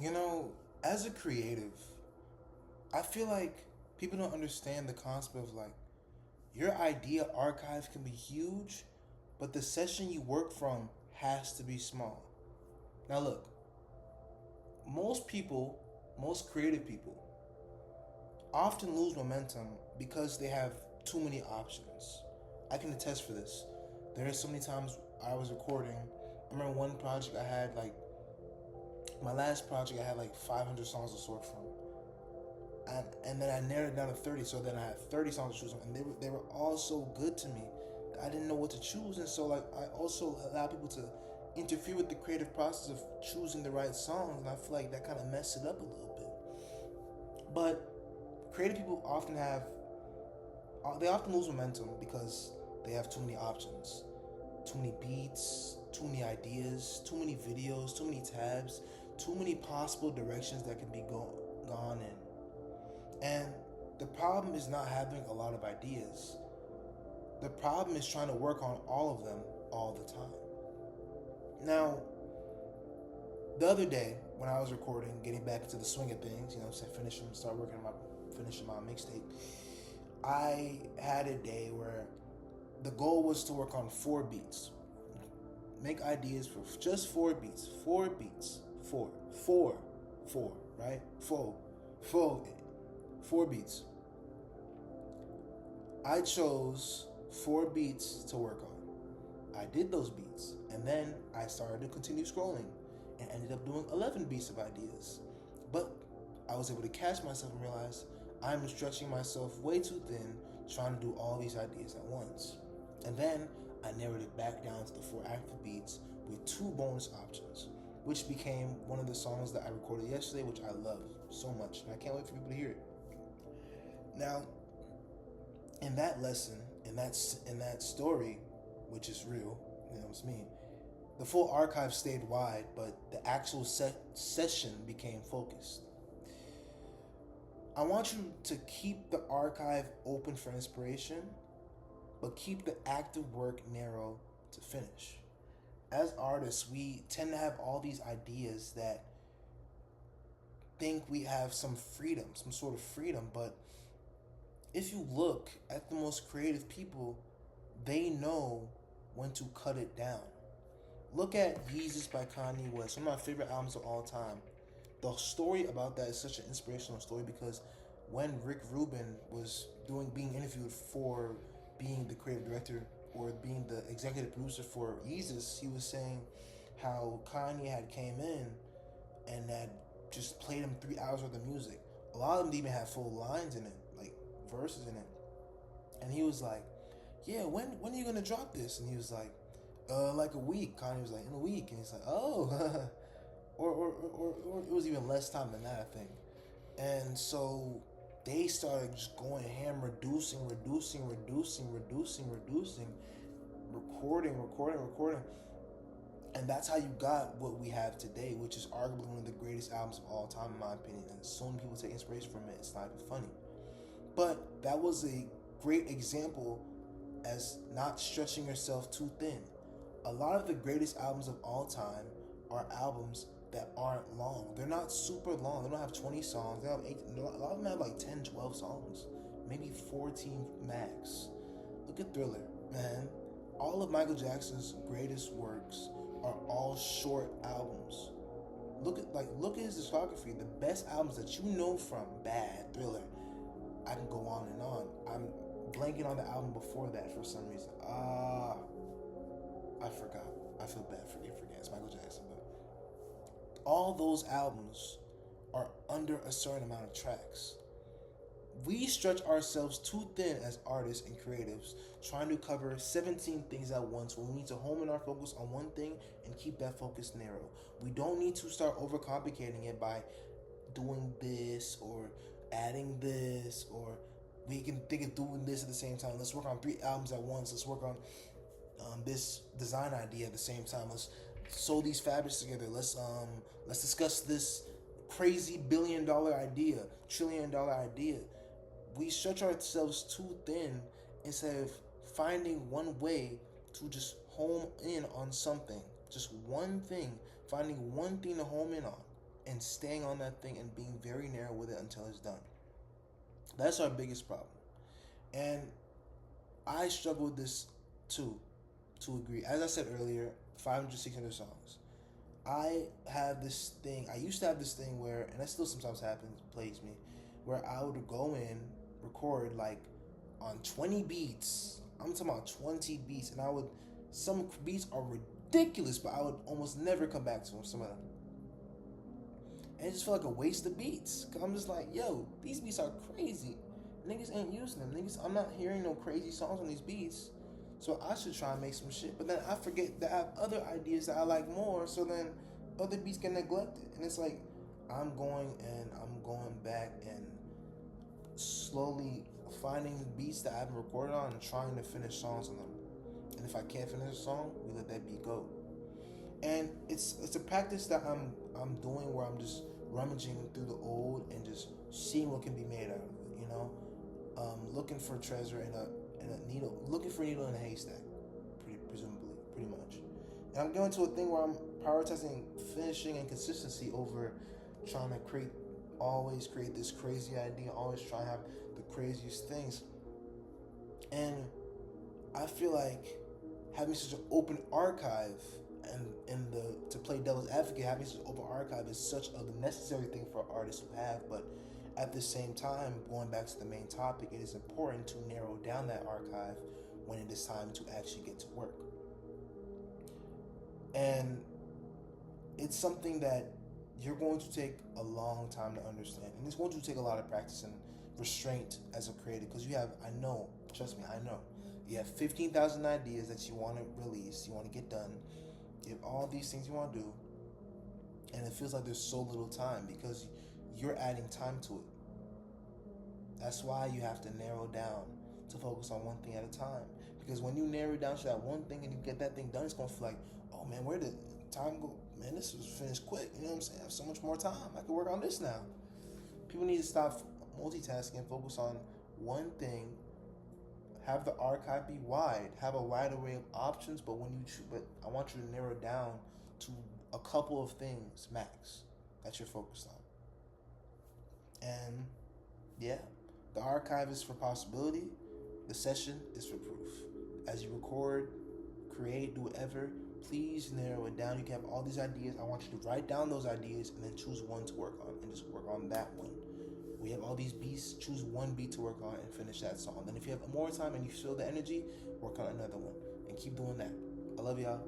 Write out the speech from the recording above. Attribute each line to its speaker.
Speaker 1: You know, as a creative, I feel like people don't understand the concept of like your idea archive can be huge, but the session you work from has to be small. Now, look, most people, most creative people, often lose momentum because they have too many options. I can attest for this. There are so many times I was recording. I remember one project I had like my last project I had like 500 songs to sort from, and then I narrowed it down to 30. So then I had 30 songs to choose from, and they were all so good to me that I didn't know what to choose, and so like I also allow people to interfere with the creative process of choosing the right songs, and I feel like that kind of messed it up a little bit. But creative people often have they often lose momentum because they have too many options, too many beats, too many ideas, too many videos, too many tabs, too many possible directions that can be gone in. And the problem is not having a lot of ideas. The problem is trying to work on all of them all the time. Now, the other day when I was recording, getting back into the swing of things, finishing my mixtape, I had a day where the goal was to work on 4 beats. Make ideas for just 4 beats. 4 beats. Four, right? Four, 4 beats. I chose 4 beats to work on. I did those beats, and then I started to continue scrolling and ended up doing 11 beats of ideas. But I was able to catch myself and realize I'm stretching myself way too thin trying to do all these ideas at once. And then I narrowed it back down to the 4 active beats with 2 bonus options, which became one of the songs that I recorded yesterday, which I love so much, and I can't wait for people to hear it. Now, in that lesson, in that story, which is real, it's me. The full archive stayed wide, but the actual session became focused. I want you to keep the archive open for inspiration, but keep the active work narrow to finish. As artists, we tend to have all these ideas that think we have some freedom, some sort of freedom, but if you look at the most creative people, they know when to cut it down. Look at Yeezus by Kanye West, one of my favorite albums of all time. The story about that is such an inspirational story because when Rick Rubin was being interviewed for being the creative director or being the executive producer for Yeezus, he was saying how Kanye had came in and had just played him 3 hours worth of music. A lot of them didn't even have full lines in it, like verses in it. And he was like, "Yeah, when are you gonna drop this?" And he was like a week." Kanye was like, "In a week," and he's like, "Oh," or it was even less time than that, I think. And so they started just going ham, reducing, recording, and that's how you got what we have today, which is arguably one of the greatest albums of all time, in my opinion. And so many people take inspiration from it. It's not even funny, but that was a great example as not stretching yourself too thin. A lot of the greatest albums of all time are albums that aren't long. They're not super long. They don't have 20 songs. They have 8. A lot of them have like 10, 12 songs, maybe 14 max. Look at Thriller, man. All of Michael Jackson's greatest works are all short albums. Look at his discography. The best albums that you know from Bad, Thriller. I can go on and on. I'm blanking on the album before that for some reason. I forgot. I feel bad for you. Forget it's Michael Jackson, but all those albums are under a certain amount of tracks. We stretch ourselves too thin as artists and creatives, trying to cover 17 things at once when we need to home in our focus on one thing and keep that focus narrow. We don't need to start overcomplicating it by doing this or adding this, or we can think of doing this at the same time. Let's work on 3 albums at once. Let's work on this design idea at the same time. Let's sew these fabrics together. Let's discuss this crazy $1 billion idea, $1 trillion idea. We stretch ourselves too thin instead of finding one way to just home in on something, just one thing, finding one thing to home in on. and staying on that thing and being very narrow with it until it's done. That's our biggest problem. And I struggle with this too, to agree. As I said earlier, 500, 600 songs. I have this thing, I used to have this thing where, and that still sometimes happens, plagues me, where I would go in, record like on 20 beats. I'm talking about 20 beats, and some beats are ridiculous, but I would almost never come back to them, some of them. And it just felt like a waste of beats. Cause I'm just like, yo, these beats are crazy. Niggas ain't using them. Niggas, I'm not hearing no crazy songs on these beats. So I should try and make some shit. But then I forget that I have other ideas that I like more. So then other beats get neglected. And it's like I'm going back and slowly finding beats that I haven't recorded on and trying to finish songs on them. And if I can't finish a song, we let that beat go. And it's a practice that I'm doing where I'm just rummaging through the old and just seeing what can be made out of it, you know, looking for treasure in a needle, looking for a needle in a haystack, pretty much. And I'm going to a thing where I'm prioritizing finishing and consistency over trying to always create this crazy idea, always try to have the craziest things. And I feel like having such an open archive and to play devil's advocate, having such an open archive is such a necessary thing for artists to have. But at the same time, going back to the main topic, it is important to narrow down that archive when it is time to actually get to work. And it's something that you're going to take a long time to understand, and it's going to take a lot of practice and restraint as a creator, because trust me, I know you have 15,000 ideas that you want to release, you want to get done, you have all these things you want to do, and it feels like there's so little time because you're adding time to it. That's why you have to narrow down to focus on one thing at a time, because when you narrow down to that one thing and you get that thing done, it's going to feel like, oh man, where did time go? Man, this was finished quick. You know what I'm saying? I have so much more time. I can work on this now. People need to stop multitasking and focus on one thing. Have the archive be wide. Have a wide array of options, but but I want you to narrow down to a couple of things max that you're focused on. And yeah, the archive is for possibility. The session is for proof. As you record, create, do whatever, please narrow it down. You can have all these ideas. I want you to write down those ideas and then choose one to work on and just work on that one. We have all these beats, choose one beat to work on and finish that song. Then if you have more time and you feel the energy, work on another one and keep doing that. I love y'all.